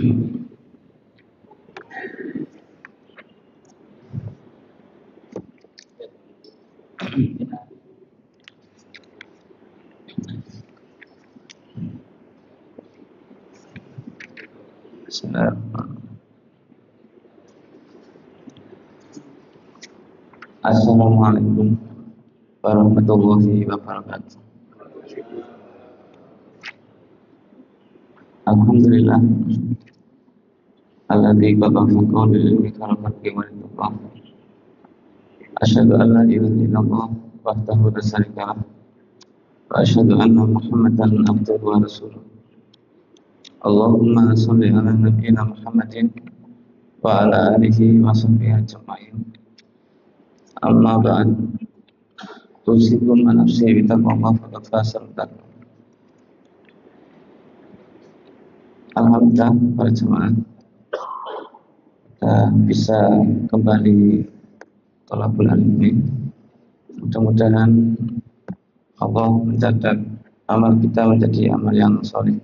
Assalamualaikum warahmatullahi wabarakatuh. Alhamdulillah alladzi qada fi qawli ilmi khalaqat wa rizqan. Asyhadu an la ilaha illallah wahdahu la syarika lah wa asyhadu anna Muhammadan abduhu wa rasuluh. Allahumma shalli ala nabiyyina Muhammadin wa ala alihi wa sahbihi ajma'in. Amma ba'd. Usikum an nafsi bi taqwallah faqad faza al-muttaqun. Alhamdulillah para jemaah kita bisa kembali thalabul ilmi. Mudah-mudahan Allah mencatat amal kita menjadi amal yang saleh.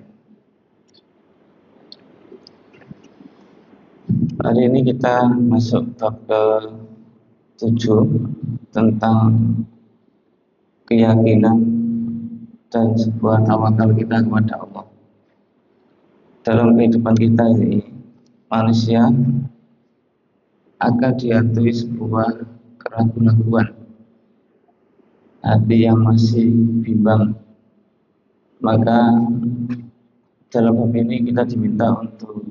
Hari ini kita masuk bab ke-7 tentang keyakinan dan sebuah tawakal kita kepada Allah. Dalam kehidupan kita ini, manusia akan dihantui sebuah keraguan-raguan, hati yang masih bimbang. Maka dalam bab ini kita diminta untuk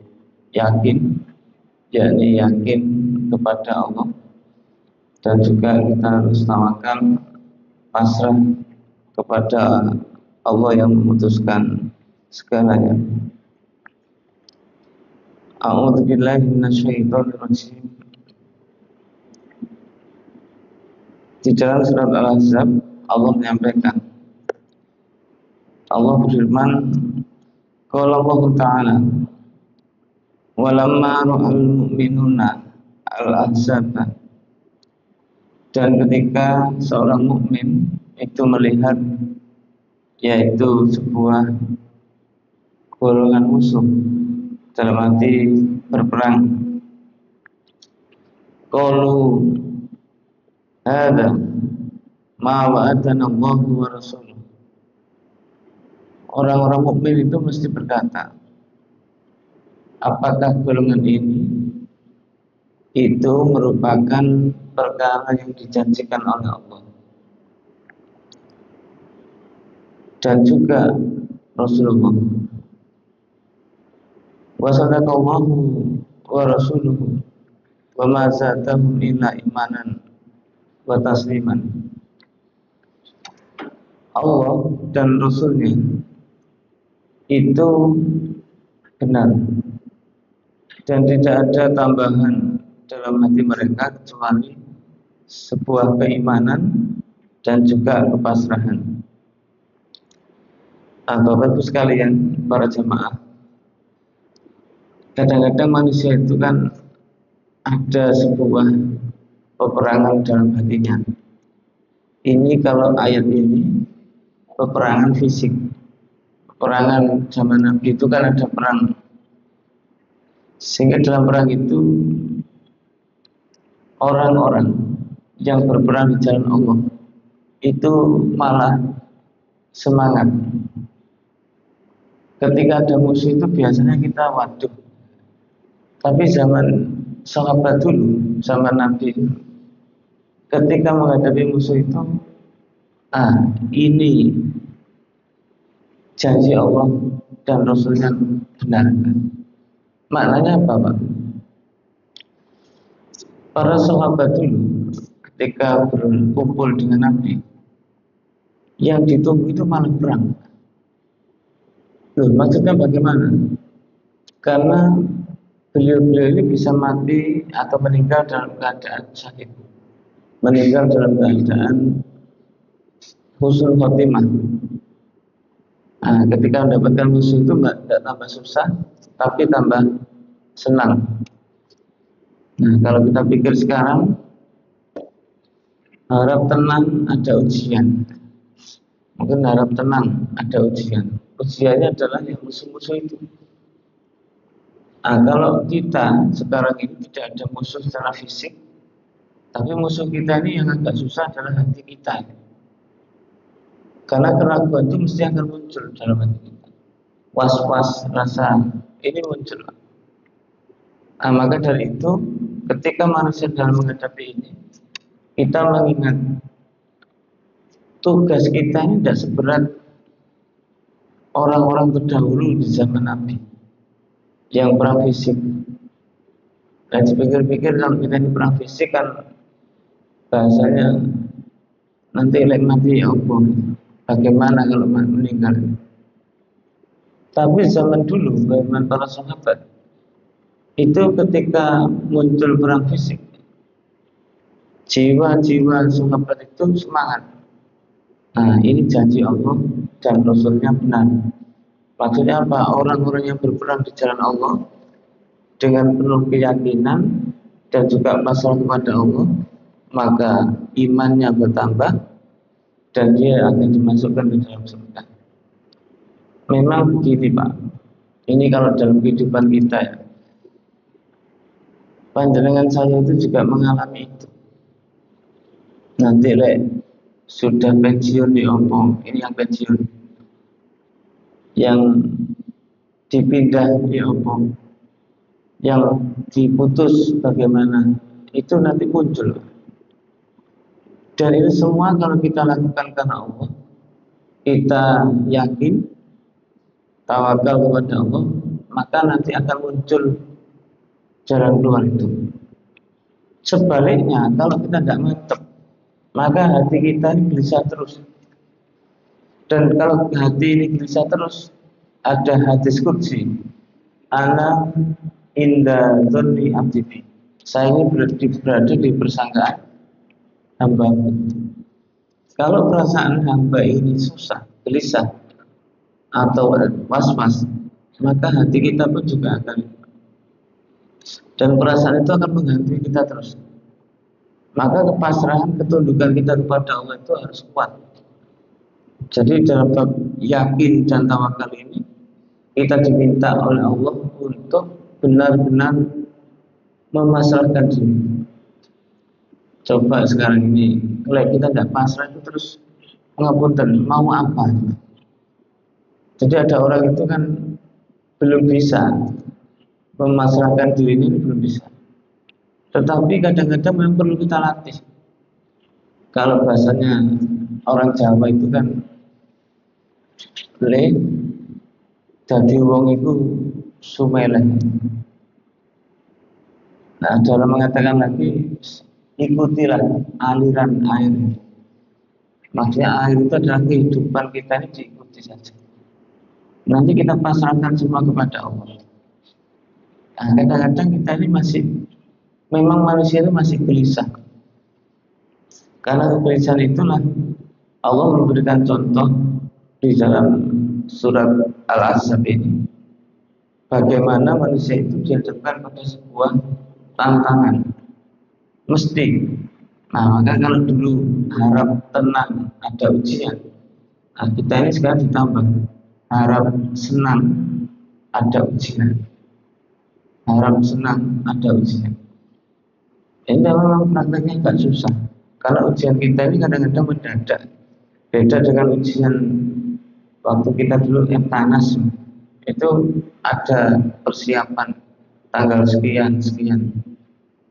yakin, yakni yakin kepada Allah, dan juga kita harus tawakal, pasrah kepada Allah yang memutuskan segalanya. A'udzubillahi minasyaitonir rajim. Di dalam surat Al-Ahzab Allah menyampaikan, Allah berfirman, qala Allah Ta'ala, walamma ra'al mu'minuna al-ahzaba, dan ketika seorang mukmin itu melihat yaitu sebuah golongan musuh dalam arti berperang, qalu hadza ma wa'adana Allahu wa rasuluh. Orang-orang mukmin itu mesti berkata, apakah golongan ini itu merupakan perkara yang dijanjikan oleh Allah dan juga Rasulullah. Wa sadaqallahu wa rasuluhu wa ma zadahum illa imanan wa tasliman. Allah dan Rasulnya itu benar dan tidak ada tambahan dalam hati mereka kecuali sebuah keimanan dan juga kepasrahan. Bapak Ibu sekalian, para jemaah, kadang-kadang manusia itu kan ada sebuah peperangan dalam hatinya. Ini kalau ayat ini peperangan fisik. Peperangan zaman Nabi itu kan ada perang. Sehingga dalam perang itu orang-orang yang berperang di jalan Allah itu malah semangat. Ketika ada musuh itu biasanya kita waduh. Tapi zaman sahabat dulu, zaman Nabi, ketika menghadapi musuh itu, ini janji Allah dan Rasulnya benar. Maknanya apa, Pak? Para sahabat dulu ketika berkumpul dengan Nabi, yang ditunggu itu malah perang. Loh, maksudnya bagaimana? Karena beliau-beliau ini bisa mati atau meninggal dalam keadaan syahid, meninggal dalam keadaan husnul khotimah. Ketika mendapatkan musuh itu tidak tambah susah, tapi tambah senang. Kalau kita pikir sekarang, harap tenang ada ujian. Mungkin harap tenang ada ujian. Ujiannya adalah yang musuh-musuh itu. Nah, kalau kita sekarang ini tidak ada musuh secara fisik, tapi musuh kita ini yang agak susah adalah hati kita. Karena keraguan itu mesti akan muncul dalam hati kita. Was-was, rasa ini muncul. Nah, maka dari itu, ketika manusia dalam menghadapi ini, kita mengingat tugas kita ini tidak seberat orang-orang terdahulu di zaman Nabi yang perang fisik. Dan dipikir-pikir kalau kita ini perang fisik kan bahasanya nanti lek mati ya Allah. Bagaimana kalau meninggal? Tapi zaman dulu, zaman para sahabat, itu ketika muncul perang fisik, jiwa-jiwa sahabat itu semangat. Nah, ini janji Allah dan Rasulnya benar. Maksudnya apa? Orang-orang yang berperang di jalan Allah dengan penuh keyakinan dan juga pasrah kepada Allah, maka imannya bertambah dan dia akan dimasukkan ke dalam surga. Memang begini Pak. Ini kalau dalam kehidupan kita ya. Panjenengan saya itu juga mengalami itu. Nanti sudah pensiun diomong, ini yang pensiun, yang dipindah diomong, yang diputus bagaimana, itu nanti muncul. Dan itu semua kalau kita lakukan karena Allah, kita yakin, tawakal kepada Allah, maka nanti akan muncul jalan keluar itu. Sebaliknya, kalau kita tidak mantap, maka hati kita ini gelisah terus. Dan kalau hati ini gelisah terus, ada hadis qudsi, ana inda dzanni abdi bi. Saya ini berada di persangkaan hamba. Kalau perasaan hamba ini susah, gelisah, atau was-was, maka hati kita pun juga akan, dan perasaan itu akan menghantui kita terus. Maka kepasrahan, ketundukan kita kepada Allah itu harus kuat. Jadi dalam bab yakin dan tawakal ini, kita diminta oleh Allah untuk benar-benar memasrahkan diri. Coba sekarang ini, kalau kita tidak pasrah itu terus ngapunten, mau apa? Jadi ada orang itu kan belum bisa memasrahkan diri ini, belum bisa. Tetapi kadang-kadang memang perlu kita latih. Kalau bahasanya orang Jawa itu kan jadi wong itu sumeleh. Nah, dalam mengatakan lagi, ikutilah aliran air. Maksudnya air itu adalah kehidupan kita, ini diikuti saja. Nanti kita pasrahkan semua kepada Allah. Nah, kadang-kadang kita ini memang manusia itu masih gelisah. Karena kegelisahan itulah Allah memberikan contoh di dalam surat Al-Ahzab ini. Bagaimana manusia itu dihadapkan pada sebuah tantangan. Mesti. Nah, maka kalau dulu harap tenang ada ujian, nah kita ini sekarang ditambah harap senang ada ujian. Harap senang ada ujian. Ini memang prakteknya agak susah. Karena ujian kita ini kadang-kadang mendadak. Beda dengan ujian waktu kita dulu yang panas. Itu ada persiapan tanggal sekian.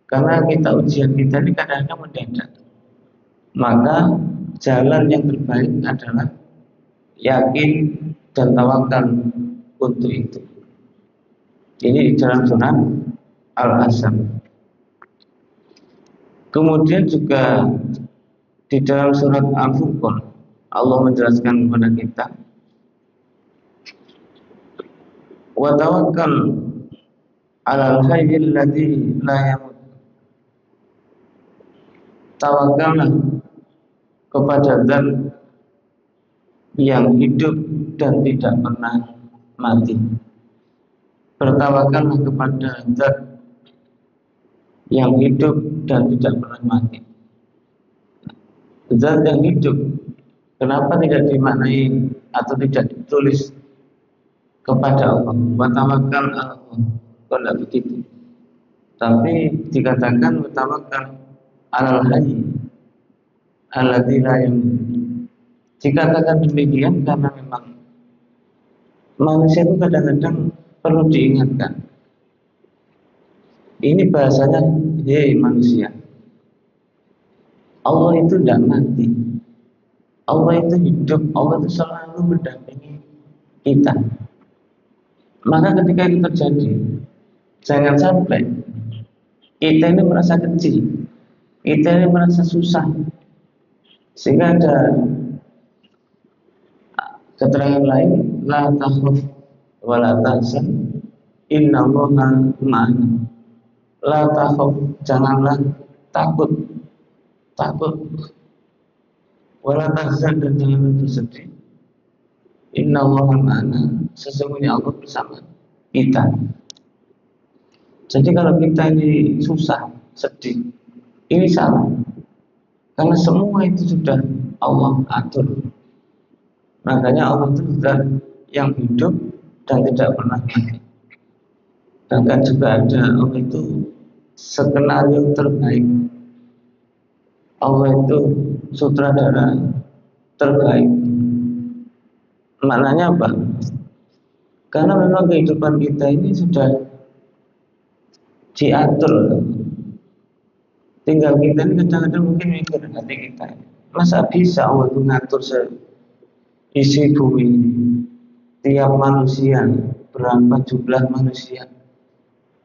Karena ujian kita ini kadang-kadang mendadak. Maka jalan yang terbaik adalah yakin dan tawakal untuk itu. Ini di dalam surat Al-Ahzab. Kemudian juga di dalam surat Al-Furqan Allah menjelaskan kepada kita, wa tawakkal 'alal hayyil ladzi la yamut. Tawakallah kepada Zat yang hidup dan tidak pernah mati. Bertawakallah kepada Zat yang hidup dan tidak pernah mati. Zat yang hidup, kenapa tidak dimaknai atau tidak ditulis kepada Allah? Wa tawakkal ala Allah. Kok tidak begitu? Tapi dikatakan tawakkal alal hayy alladzi la yamut. Dikatakan demikian karena memang manusia itu kadang-kadang perlu diingatkan. Ini bahasanya, hei manusia, Allah itu tidak mati, Allah itu hidup, Allah itu selalu mendampingi kita. Maka ketika itu terjadi, jangan sampai kita ini merasa kecil, kita ini merasa susah, sehingga ada keterangan lain, la takhaf wa la tahzan innallaha ma'ana. La takhaf, janganlah takut, wa la tahzan, dan janganlah bersedih. Innallaha ma'ana, sesungguhnya Allah bersama kita. Jadi kalau kita ini susah, sedih, ini salah, karena semua itu sudah Allah atur. Makanya Allah itu zat yang hidup dan tidak pernah mati. Bahkan juga ada Allah itu skenario terbaik. Allah itu sutradara terbaik. Maknanya apa? Karena memang kehidupan kita ini sudah diatur. Tinggal kita ini kadang-kadang mungkin mikir hati kita, masa bisa Allah itu ngatur isi bumi, tiap manusia, berapa jumlah manusia,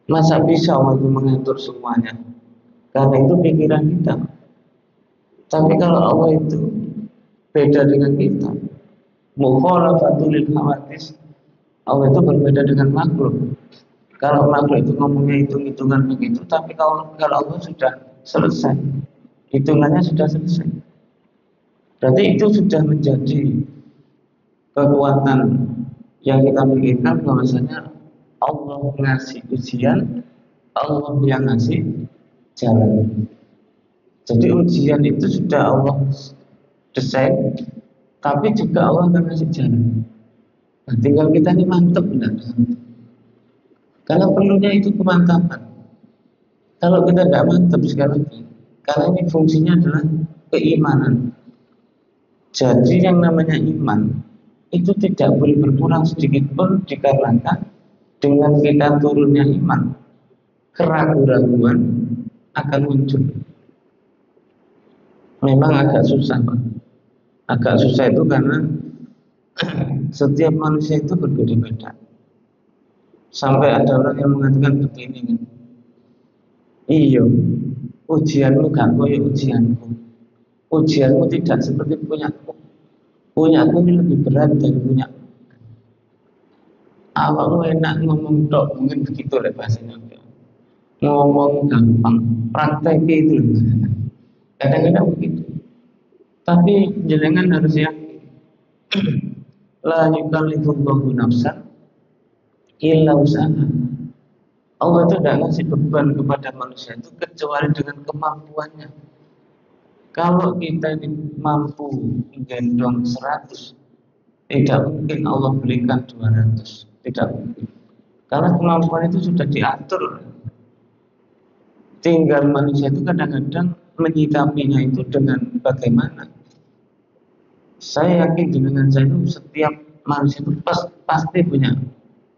masa bisa Allah itu mengatur semuanya? Karena itu pikiran kita. Tapi kalau Allah itu beda dengan kita, mukhalafatul lil hawadits, Allah itu berbeda dengan makhluk. Kalau makhluk itu ngomongnya hitung-hitungan begitu, tapi kalau Allah sudah selesai, hitungannya sudah selesai. Berarti itu sudah menjadi kekuatan yang kita pikirkan bahwasanya Allah ngasih ujian, Allah yang ngasih jalan. Jadi ujian itu sudah Allah desain, tapi juga Allah akan ngasih jalan. Nah, tinggal kita ini mantap benar. Kalau perlunya itu kemantapan. Kalau kita tidak mantap sekali lagi, karena ini fungsinya adalah keimanan. Jadi yang namanya iman itu tidak boleh berkurang sedikit pun, dikarenakan dengan kita turunnya iman, keraguan-raguan akan muncul. Memang agak susah, Pak. Agak susah itu karena setiap manusia itu berbeda-beda. Sampai ada orang yang mengatakan begini kan, iya, ujianmu gak koyo ujianku, ujianmu tidak seperti punyaku, punyaku ini lebih berat dari punyaku. Awalmu enak ngomong tok, mungkin begitu lah bahasanya, ngomong gampang, prakteknya itu kadang-kadang begitu. Tapi jenengan harus yakin, la yukallifullahu nafsan illa usaha. Allah itu tidak ngasih beban kepada manusia itu kecuali dengan kemampuannya. Kalau kita ini mampu menggendong 100, tidak mungkin Allah berikan 200, tidak mungkin. Karena kemampuan itu sudah diatur. Tinggal manusia itu kadang-kadang menyikapinya itu dengan bagaimana. Saya yakin dengan saya itu setiap manusia itu pasti punya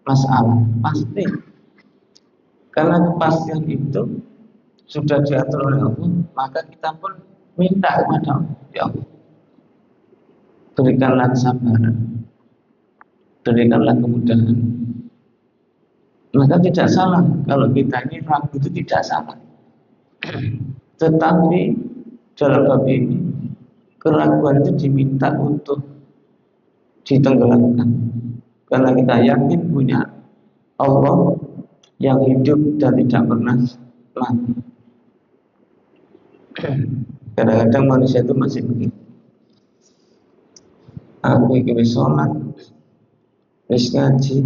masalah, pasti. Karena kepastian itu sudah diatur oleh Allah, maka kita pun minta kepada Allah, ya Allah, berikanlah kesabaran, berikanlah kemudahan. Maka tidak salah kalau kita ini ragu, itu tidak salah. Tetapi dalam bab ini keraguan itu diminta untuk ditenggelamkan, karena kita yakin punya Allah yang hidup dan tidak pernah mati. Kadang-kadang manusia itu masih begitu. Aku iki wis sholat, wis ngaji,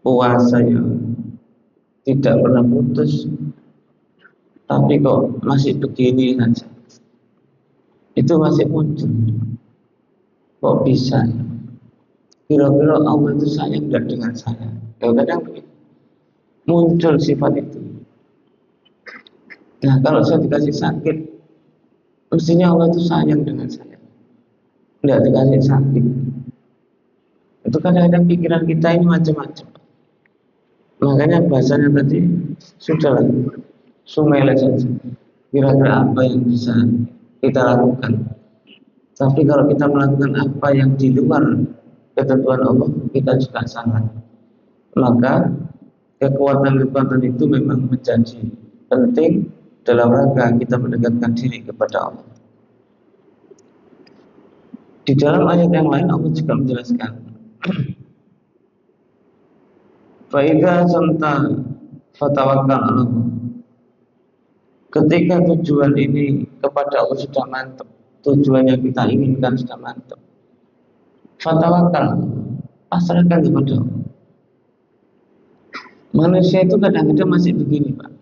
puasa ya tidak pernah putus, tapi kok masih begini saja. Itu masih muncul. Kok bisa? Kira-kira Allah itu sayang tidak dengan saya? Kadang-kadang begitu. muncul sifat itu. Nah, kalau saya dikasih sakit, mestinya Allah itu sayang dengan saya. Tidak dikasih sakit. Itu kadang-kadang pikiran kita ini macam-macam. Makanya bahasanya tadi sudahlah, sumele saja. Kira-kira apa yang bisa kita lakukan. Tapi kalau kita melakukan apa yang di luar ketentuan Allah, kita juga salah. Maka kekuatan-kekuatan itu memang menjadi penting dalam rangka kita mendekatkan diri kepada Allah. Di dalam ayat yang lain Allah juga menjelaskan, Fa'idha santa fatawakkal 'ala Allah. Ketika tujuan ini kepada Allah sudah mantap, tujuan yang kita inginkan sudah mantap, fatawakal, pasrahkan kepada Allah. Manusia itu kadang-kadang masih begini, Pak.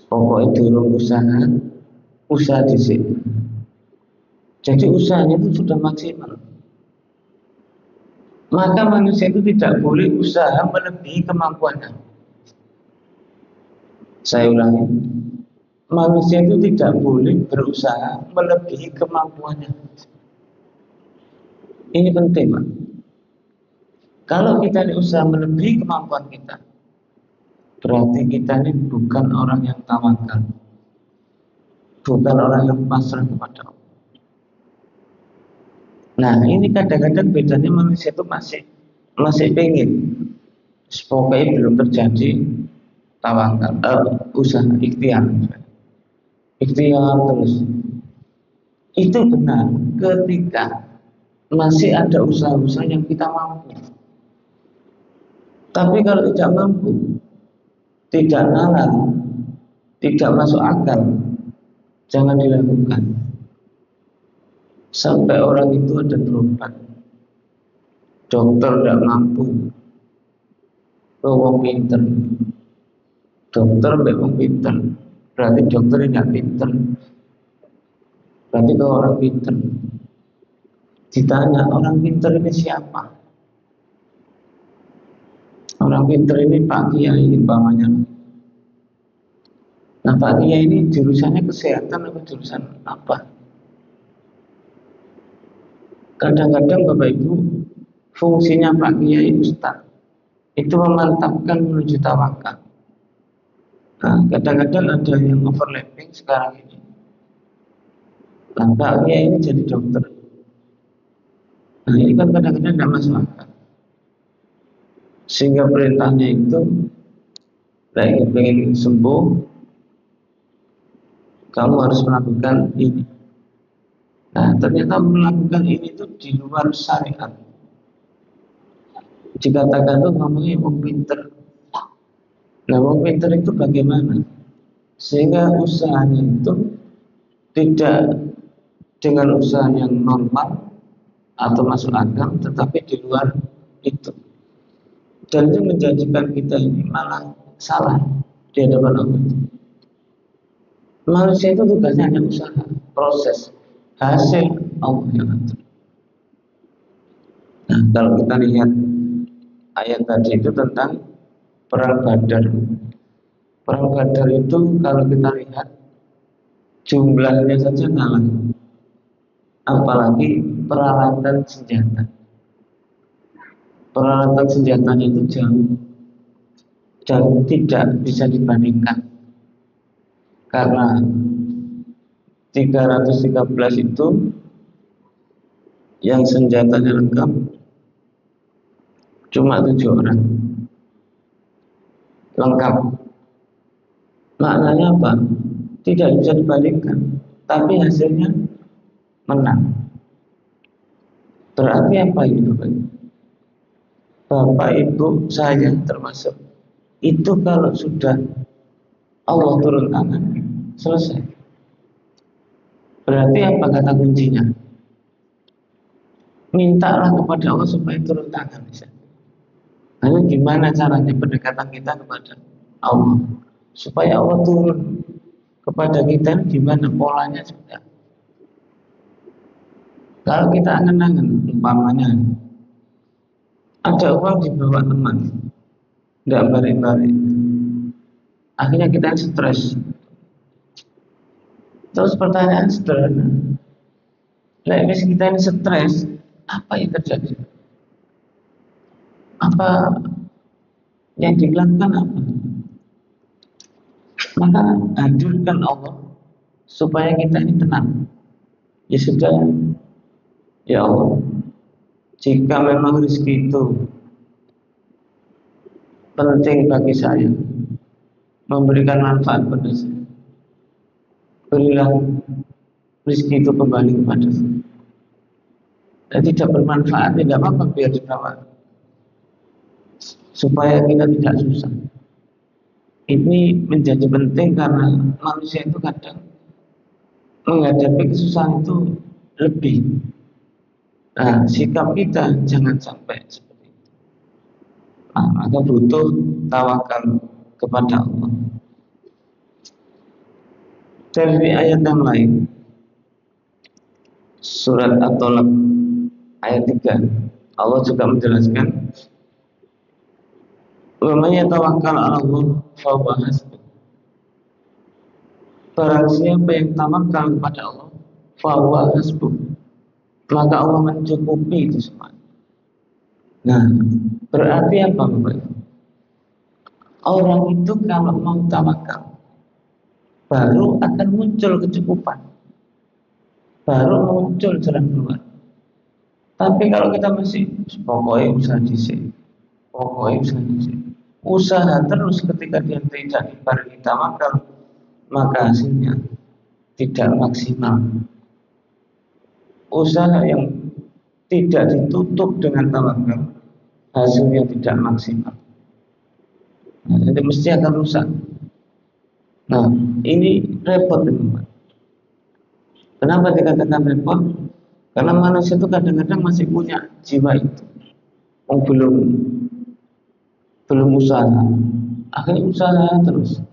Pokoknya dulu usaha di sini. Jadi usahanya itu sudah maksimal. Maka manusia itu tidak boleh usaha melebihi kemampuannya. Saya ulangi, manusia itu tidak boleh berusaha melebihi kemampuannya. Ini penting, Pak. Kalau kita usaha melebihi kemampuan kita, berarti kita ini bukan orang yang tawakal, bukan orang yang pasrah kepada Allah. Nah, ini kadang-kadang bedanya manusia itu masih pengen, pokoknya belum terjadi tawakal, usaha ikhtiar terus. Itu benar ketika masih ada usaha-usaha yang kita mampu. Tapi kalau tidak mampu, tidak nalar, tidak masuk akal, jangan dilakukan. Sampai orang itu ada berobat, dokter tidak mampu, wong pinter, dokter memang pinter, berarti dokter tidak pinter, berarti kalau orang pinter. Ditanya orang pinter ini siapa? Orang pinter ini Pak Kiai umpamanya. Nah, Pak Kiai ini jurusannya kesehatan atau jurusan apa? Kadang-kadang Bapak Ibu, fungsinya Pak Kiai Ustaz itu memantapkan menuju tawakal. Nah, kadang-kadang ada yang overlapping sekarang ini. Nah, Pak Kiai ini jadi dokter. Nah, ini kan kadang-kadang tidak masuk akal. Sehingga perintahnya itu, lagi pengen sembuh, kamu harus melakukan ini. Nah, ternyata melakukan ini itu di luar syariat. Dikatakan tuh ngomongnya wong pinter. Nah, wong pinter itu bagaimana? Sehingga usahanya itu tidak dengan usaha yang normal atau masuk akal, tetapi di luar itu. Dan itu menjadikan kita ini malah salah di hadapan Allah. Manusia itu tugasnya hanya usaha, proses, hasil Allah yang atur. Nah, kalau kita lihat ayat tadi itu tentang perang Badar. Perang Badar itu kalau kita lihat jumlahnya saja kalah, apalagi peralatan senjata. Peralatan senjatanya itu jauh dan tidak bisa dibandingkan, karena 313 itu yang senjatanya lengkap cuma 7 orang lengkap. Maknanya apa? Tidak bisa dibandingkan, tapi hasilnya menang. Berarti apa itu, Bapak? Bapak Ibu saya termasuk itu, kalau sudah Allah turun tangan, selesai. Berarti apa kata kuncinya? Mintalah kepada Allah supaya turun tangan. Lalu gimana caranya pendekatan kita kepada Allah supaya Allah turun kepada kita? Gimana polanya juga? Kalau kita angen-angen, umpamanya ada uang dibawa teman, tidak balik-balik. Akhirnya kita stres. Terus pertanyaan sederhana, kita ini stres, apa yang terjadi? Apa yang dilakukan apa? Maka hadirkan Allah supaya kita ini tenang. Ya sudah, ya Allah, jika memang rezeki itu penting bagi saya, memberikan manfaat pada saya, berilah rezeki itu kembali kepada saya. Dan tidak bermanfaat, tidak apa-apa, biar dirawat, supaya kita tidak susah. Ini menjadi penting karena manusia itu kadang menghadapi kesusahan itu lebih. Nah, sikap kita jangan sampai seperti itu. Maka butuh tawakal kepada Allah. Dari ayat yang lain, surat At-Talaq ayat 3, Allah juga menjelaskan, wa may yatawakkal 'ala Allah fa huwa hasbuh. Barang siapa yang tawakal kepada Allah, fa huwa hasbuh, maka Allah mencukupi itu semua. Nah, berarti apa Bapak? Orang itu kalau mau tawakal, baru akan muncul kecukupan, baru muncul jalan keluar. Tapi kalau kita masih pokoknya usaha disik, usaha terus, ketika dia tidak dibarengi tawakal, maka hasilnya tidak maksimal. Usaha yang tidak ditutup dengan tawakal, hasilnya tidak maksimal. Jadi mesti akan rusak. Nah, ini repot teman-teman. Kenapa dikatakan repot? Karena manusia itu kadang-kadang masih punya jiwa itu, belum usaha. Akhirnya usaha terus.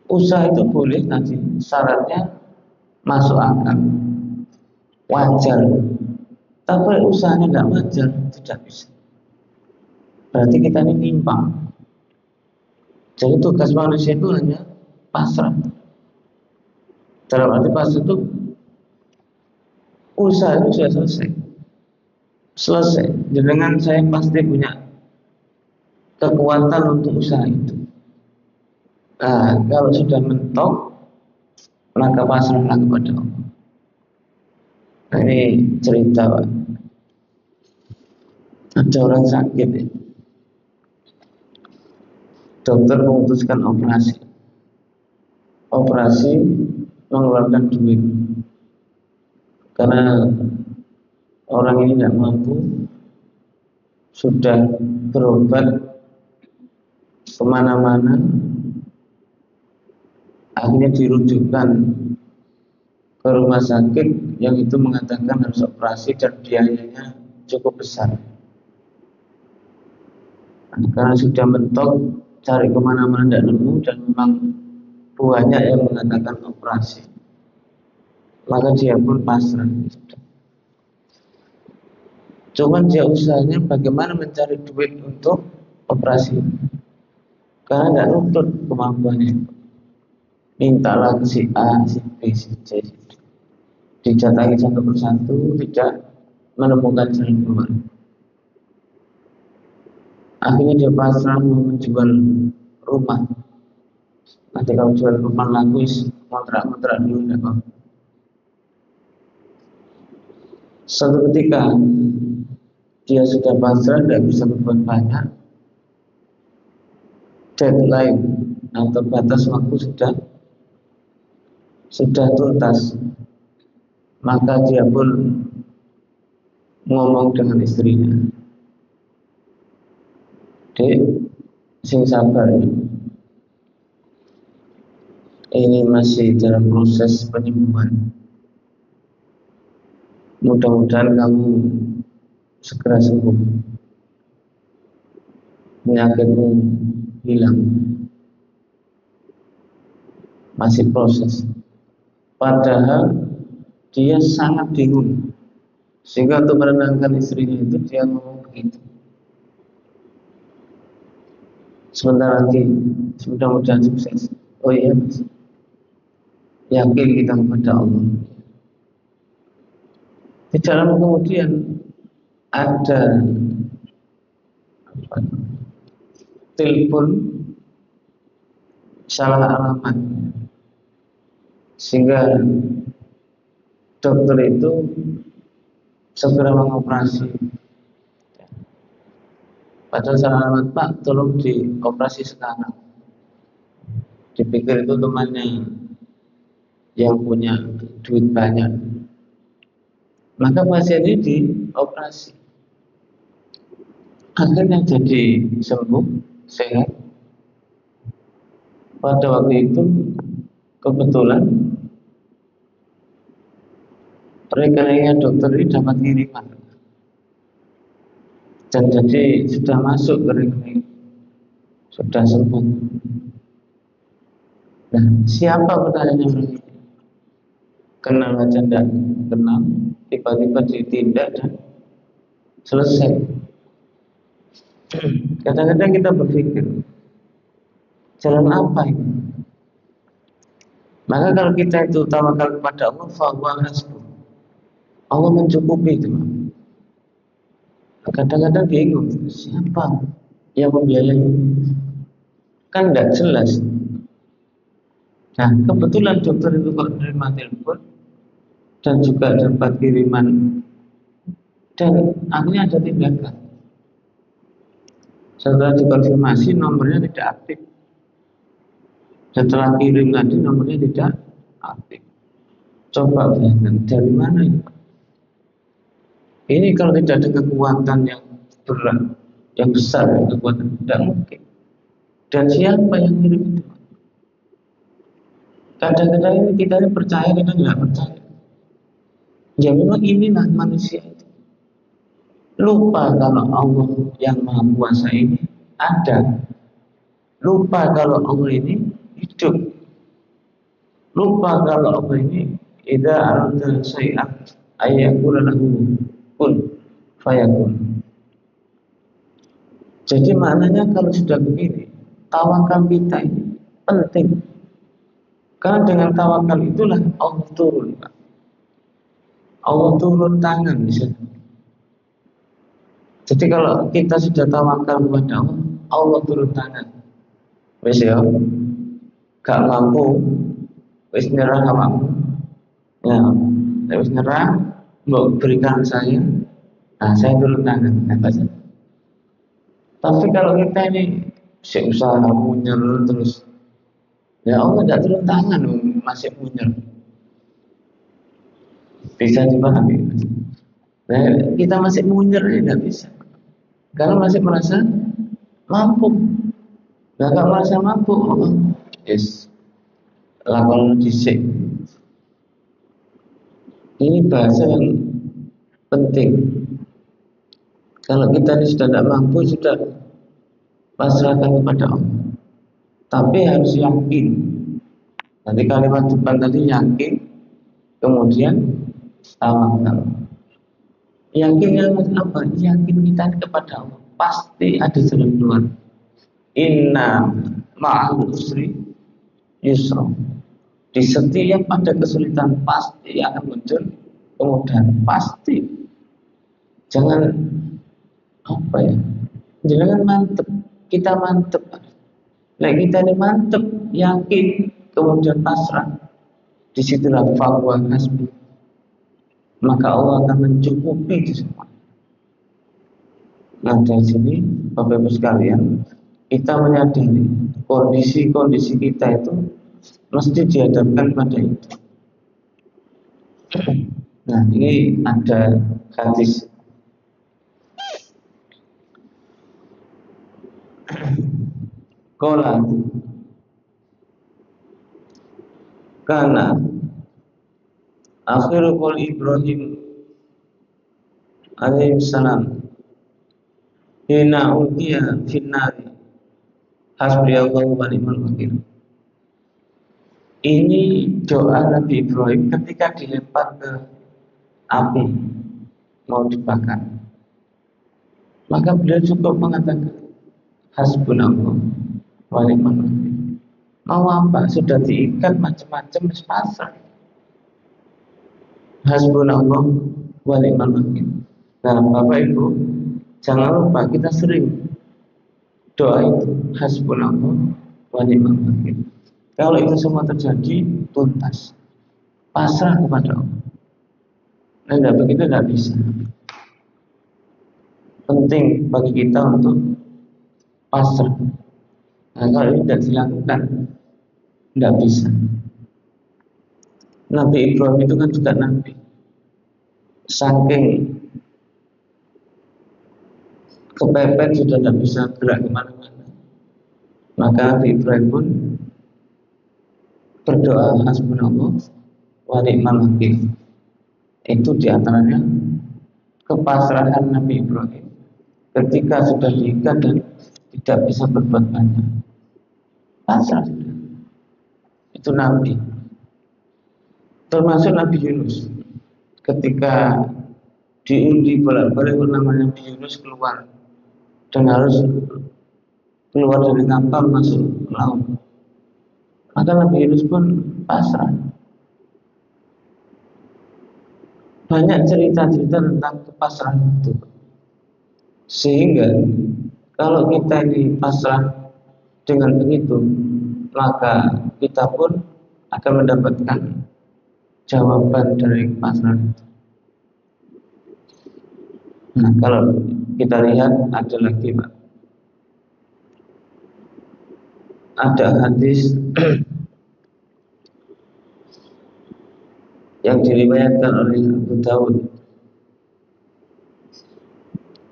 Usaha itu boleh nanti, syaratnya masuk akal, wajar. Tapi usahanya tidak wajar, tidak bisa. Berarti kita ini nimpang. Jadi tugas manusia itu hanya pasrah. Dalam arti pasrah itu, usaha itu sudah selesai. Dengan saya pasti punya kekuatan untuk usaha itu. Nah, kalau sudah mentok, maka pasrahlah kepada Allah. Nah, ini cerita, Pak. Ada orang sakit ya. Dokter memutuskan operasi mengeluarkan duit karena orang ini tidak mampu, sudah berobat kemana-mana, akhirnya dirujukkan ke rumah sakit yang itu mengatakan harus operasi dan biayanya cukup besar. Karena sudah mentok, cari kemana-mana tidak nemu, dan memang banyak yang mengatakan operasi, maka dia pun pasrah. Cuman dia usahanya bagaimana mencari duit untuk operasi, karena tidak nutut kemampuannya. Mintalah ke si A, si B, si C, si D, didatangi satu persatu, tidak menemukan jalan keluar. Akhirnya dia pasrah mau menjual rumah. Nanti kalau jual rumah laku, kontrak dulu enggak apa. Suatu ketika dia sudah pasrah, tidak bisa berbuat banyak, deadline atau batas waktu sudah tuntas, maka dia pun ngomong dengan istrinya, "Dek, sing sabar, ini masih dalam proses penyembuhan. Mudah-mudahan kamu segera sembuh, penyakitmu hilang." Masih proses. Padahal dia sangat bingung, sehingga untuk menenangkan istrinya itu dia ngomong begitu, sebentar lagi, mudah-mudahan sukses. Oh iya, Mas. Yakin kita kepada Allah. Di dalam kemudian ada telepon salah alamat, sehingga dokter itu segera mengoperasi. Padahal salah alamat, Pak, tolong dioperasi sekarang. Dipikir itu temannya yang punya duit banyak. Maka pasien ini dioperasi. Akhirnya jadi sembuh, sehat. Pada waktu itu kebetulan rekeningnya dokter ini dapat kiriman, dan jadi sudah masuk ke rekening, sudah sembuh. Nah, siapa pertanyaannya orang ini? Kenal aja enggak kenal, tiba-tiba ditindak dan selesai. Kadang-kadang kita berpikir, jalan apa ini? Maka kalau kita itu tawakal kepada Allah, fahuwa hasbuh, Allah mencukupi itu. Kadang-kadang bingung, siapa yang membiayai? Kan tidak jelas. Nah, kebetulan dokter itu kok menerima telepon dan juga dapat kiriman, dan akhirnya ada tindakan. Setelah dikonfirmasi nomornya tidak aktif. Setelah kirim tadi nomornya tidak aktif. Coba bayangkan dari mana ini? Ini kalau tidak ada kekuatan yang berat, yang besar, kekuatan tidak mungkin. Dan siapa yang kirim itu? Kadang-kadang ini kita percaya, kita tidak percaya. Ya memang inilah manusia itu. Lupa kalau Allah yang Maha Kuasa ini ada. Lupa kalau Allah ini hidup. Lupa kalau Allah ini idza arada syai'an ayyakuna lahu kun fayakun. Jadi maknanya kalau sudah begini, tawakal kita ini penting. Karena dengan tawakal itulah Allah turun, Pak. Allah turun tangan di sana. Jadi kalau kita sudah tawakal kepada Allah, Allah turun tangan. Wis ya, gak mampu, wis nyerah gak mampu. Ya, wis nyerah, mau berikan saya, nah saya turun tangan. Apa sih? Tapi kalau kita ini usaha munyer terus, ya Allah tidak turun tangan, masih munyer. Bisa dipahami? Nah, kita masih munyer ya tidak bisa. Karena masih merasa mampu. Nah, kalau merasa mampu, Allah yes, lakukan disik. Ini bahasa yang penting. Kalau kita ini sudah tidak mampu, sudah pasrahkan kepada Allah. Tapi harus yakin. Nanti kalimat depan tadi yakin, kemudian tawakal. Yakin apa? Yakin kita kepada Allah. Pasti ada jalan keluar. Inna ma'al usri yusra. Di setiap ada kesulitan pasti akan muncul kemudahan. Pasti. Jangan apa ya? Jangan mantep. Kita mantep. Nah kita ini mantep, yakin, kemudian pasrah. Disitulah fahuwa hasbuh. Maka Allah akan mencukupi itu semua. Nah dari sini Bapak Ibu sekalian, kita menyadari kondisi-kondisi kita itu mesti dihadapkan pada itu. Nah ini ada hadis. Qala kana akhirul qaul Ibrahim alaihi salam hina uqiya finnari hasbiyallahu wa ni'mal wakil. Ini doa Nabi Ibrahim ketika dilempar ke api mau dibakar. Maka beliau cukup mengatakan Hasbunallah wa ni'mal wakil. Mau apa? Sudah diikat macam-macam, pasrah. Hasbunallah wa ni'mal wakil. Nah, Bapak Ibu, jangan lupa kita sering doa itu, hasbunallah wa ni'mal wakil. Kalau itu semua terjadi, tuntas, pasrah kepada Allah. Nah, tidak begitu tidak bisa. Penting bagi kita untuk pasrah. Nah, kalau ini tidak dilakukan, tidak bisa. Nabi Ibrahim itu kan juga nabi. Saking kepepet sudah tidak bisa gerak kemana-mana. Maka Nabi Ibrahim pun berdoa hasbunallah wa ni'mal wakil. Itu diantaranya kepasrahan Nabi Ibrahim ketika sudah diikat dan tidak bisa berbuat banyak. Pasrah sudah. Itu Nabi. Termasuk Nabi Yunus. Ketika diundi bolak-balik namanya Nabi Yunus keluar dan harus keluar dari kapal masuk laut. Maka Nabi Yunus pun pasrah. Banyak cerita-cerita tentang kepasrahan itu. Sehingga kalau kita ini pasrah dengan begitu, maka kita pun akan mendapatkan jawaban dari kepasrahan itu. Nah, kalau kita lihat ada lagi, Pak. Ada hadis yang diriwayatkan oleh Abu Dawud.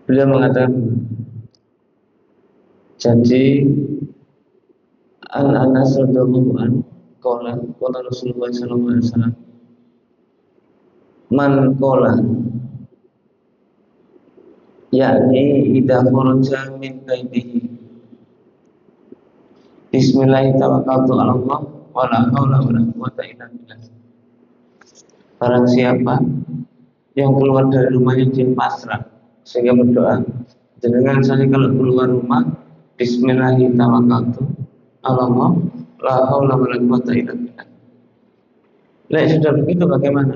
Beliau mengatakan, jadi Anas radhiyallahu anhu qala Rasulullah sallallahu alaihi wasallam man qala yakni idza kharaja min baitihi bismillah tawakkaltu 'ala Allah wa la haula wa la quwwata illa billah. Barang siapa yang keluar dari rumahnya dia pasrah sehingga berdoa, jenengan saya kalau keluar rumah bismillah tawakkaltu 'ala Allah la haula wa la quwwata illa billah. Lah sudah begitu bagaimana?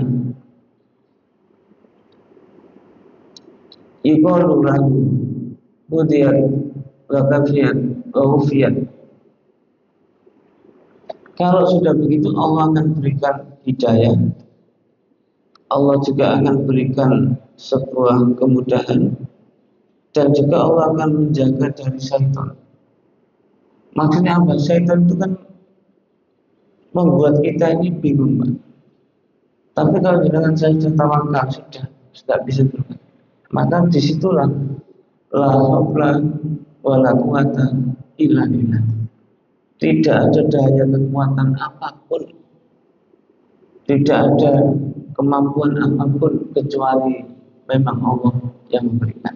Yuqalu lahu hudiyat wa kafiyat wa ufiyat. Kalau sudah begitu Allah akan berikan hidayah. Allah juga akan berikan sebuah kemudahan dan juga Allah akan menjaga dari syaitan. Maksudnya apa? Syaitan itu kan membuat kita ini bingung, Pak. Tapi kalau dengan saya sudah tawakal, sudah bisa berbuat, maka disitulah la haula wala quwata illa billah. Tidak ada daya kekuatan apapun, tidak ada kemampuan apapun kecuali memang Allah yang memberikan.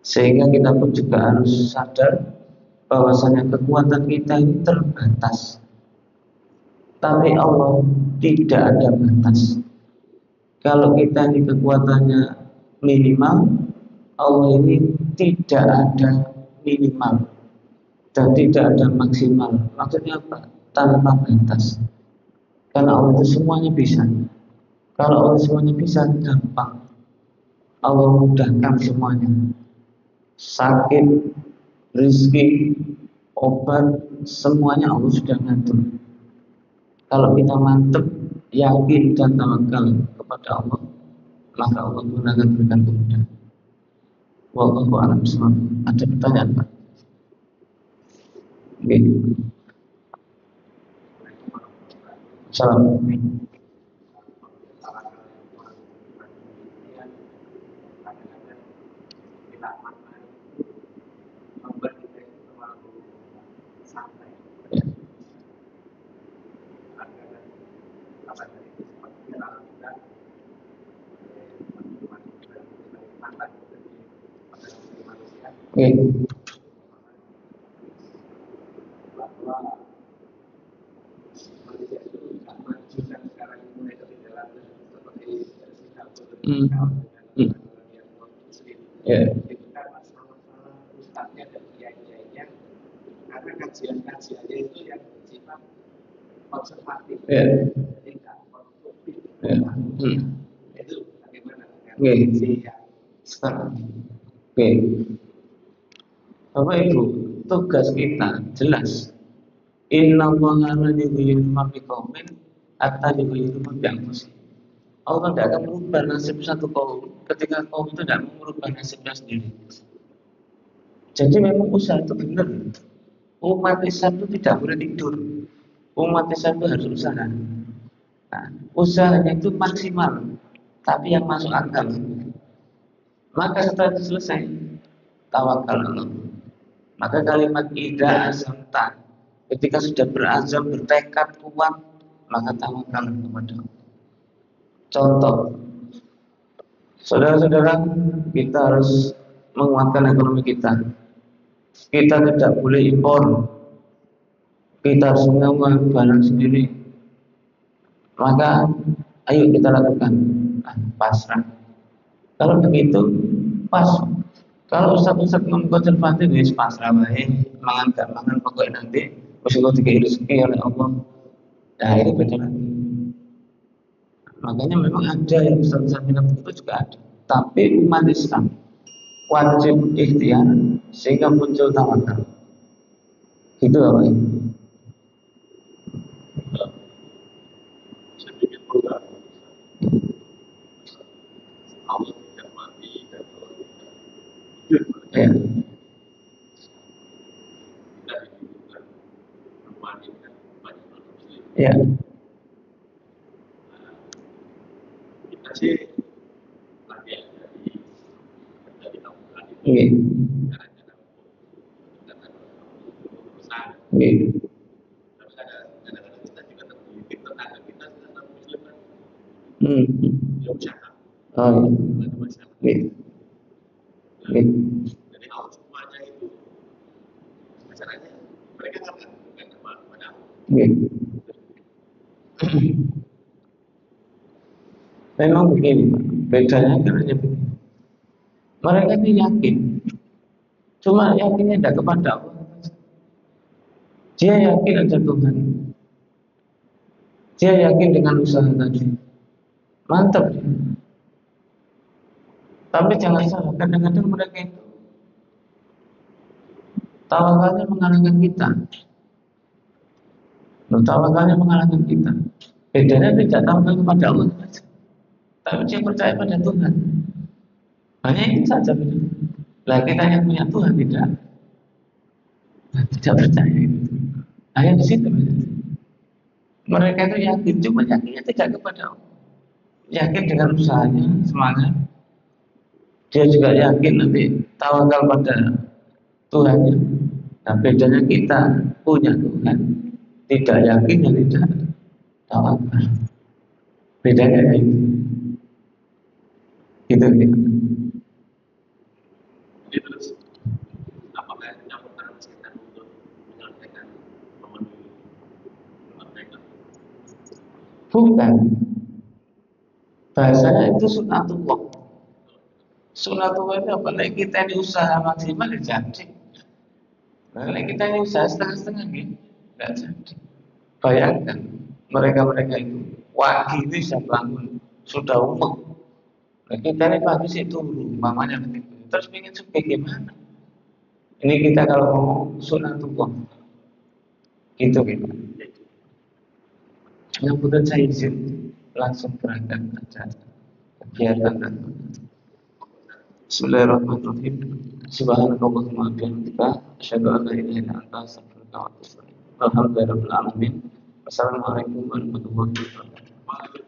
Sehingga kita pun juga harus sadar bahwasanya kekuatan kita ini terbatas. Tapi Allah tidak ada batas. Kalau kita ini kekuatannya minimal, Allah ini tidak ada minimal dan tidak ada maksimal. Maksudnya apa? Tanpa batas. Karena Allah itu semuanya bisa. Kalau Allah semuanya bisa, gampang. Allah mudahkan semuanya. Sakit, rizki, obat, semuanya Allah sudah ngatur. Kalau kita mantap, yakin dan tawakal kepada Allah, maka Allah pun akan berikan kemudahan. Wallahu a'lam bishawab. Ada pertanyaan, Pak? Oke. Salam. Oke. Ya. kajian-kajiannya itu yang bersifat konservatif, Ya. jadi nggak konstruktif. Ya. Itu bagaimana dengan Oke. yang Sekarang. Oke. Bapak Ibu, tugas kita jelas. Inna Allaha la yughayyiru ma biqaumin hatta yughayyiru ma bi anfusihim. Allah tidak akan merubah nasib satu kaum ketika kaum itu tidak merubah nasibnya sendiri. Jadi memang usaha itu benar. Umat Islam itu tidak boleh tidur. Umat Islam itu harus usaha. Nah, usahanya itu maksimal, tapi yang masuk akal. Maka setelah itu selesai, tawakal Allah. Maka kalimat ida azamta, ketika sudah berazam, bertekad kuat, maka tawakal kepada Allah. Contoh, saudara-saudara, kita harus menguatkan ekonomi kita. Kita tidak boleh impor. Kita harus mengelola barang sendiri. Maka, ayo kita lakukan pasrah. Kalau begitu, pas. Kalau Ustaz ngomong konservatif, ya pasrah baik, mangan gak mangan pokoknya nanti meskipun dikasih rezeki oleh Allah. Nah ini beda lagi. Makanya memang ada yang Ustaz bilang begitu juga ada. Tapi umat Islam wajib ikhtiar sehingga muncul tawakal. Itu apa ini? saya pikir juga Allah tidak mati dan Allah Ya. tidak dihidupkan memandikan banyak manusia. Ya. Kita sih lagi dari Al-Quran itu Oke. cara-cara usaha. Oke. Terus ada kadang-kadang kita juga terpilih tetangga kita sudah non muslim kan, dia usaha Oh, ya. bantu masyarakat. Oke. Oke. Jadi Allah semuanya itu masalahnya mereka nggak melakukan kepada Allah. Oke. Memang begini, bedanya kan hanya begini. Mereka ini yakin, cuma yakinnya tidak kepada Allah. Dia yakin ada Tuhan. Dia yakin dengan usaha tadi. Mantap. Tapi jangan salah, kadang-kadang mereka itu tawakalnya mengalahkan kita. Tawakalnya mengalahkan kita. Bedanya tidak tawakal kepada Allah saja, tapi dia percaya pada Tuhan. Hanya itu saja bedanya. Lah kita yang punya Tuhan tidak percaya itu. Hanya di situ bedanya. Mereka itu yakin, cuma yakinnya tidak kepada Allah. Yakin dengan usahanya, semangat. Dia juga yakin nanti tawakal pada Tuhannya. Nah bedanya kita punya Tuhan, tidak yakin dan tidak tawakal. Bedanya itu. Gitu ya. Jadi terus apakah campur tangan sekitar untuk menyelesaikan memenuhi mereka? Bukan. Bahasanya itu sunatullah. Sunatullah itu apa? Nek kita ini usaha maksimal ya jadi. Nek kita ini usaha setengah-setengah gitu, nggak jadi. Bayangkan mereka-mereka itu pagi ini bisa bangun sudah umur. Nek kita ini pagi sih turun, mamanya begitu. Terus ingin suka gimana? Ini kita kalau mau sunatullah, gitu gitu. Yang bukan saya izin langsung berangkat kerja kegiatan dan Bismillahirrahmanirrahim. Subhanakallahumma wa bihamdika asyhadu an la ilaha illa anta astaghfiruka wa atubu ilaik. Alhamdulillahirabbil alamin. Wassalamualaikum warahmatullahi wabarakatuh.